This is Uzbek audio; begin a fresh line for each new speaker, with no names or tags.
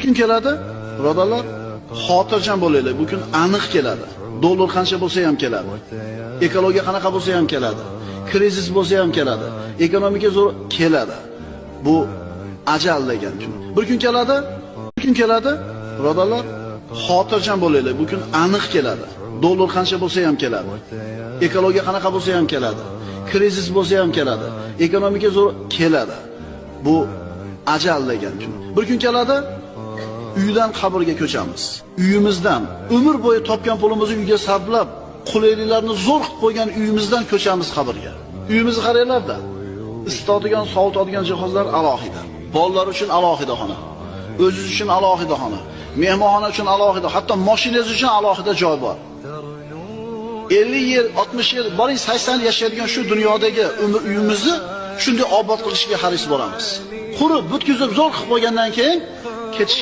kun keladi, birodarlar, xotirjam bo'linglar. Bu kun aniq keladi. Dollar qancha bo'lsa ham keladi. Ekologiya qanaqa bo'lsa ham keladi. Krizis bo'lsa ham keladi. Ekonomika zo'r keladi. Bu ajal degan kun. Bir kun keladi, birodarlar, xotirjam bo'linglar. Bu kun aniq keladi. Dollar qancha bo'lsa ham keladi. Ekologiya qanaqa bo'lsa ham keladi. Krizis bo'lsa ham keladi. Ekonomika zo'r keladi. Bu ajal degan kun. Bir kun keladi, uydan qabrga ko'chamiz. Uyimizdan umr bo'yi topgan pulimizni uyga sarflab, qulayliklarni zo'r qilib qo'ygan uyimizdan ko'chamiz qabrga. Uyimizni qaranglar-da. Isitadigan, sovutadigan jihozlar alohida. Bolalar uchun alohida xona. O'zingiz uchun alohida xona. Mehmonxona uchun alohida, hatto mashinangiz uchun alohida joy bor. 50 yil, 60 yil, boring 80 yashaydigan shu dunyodagi uyimizni shunday obod qilishga haris bo'lamiz. Qurib, butkizib, zo'r qilib qo'ygandan keyin ketish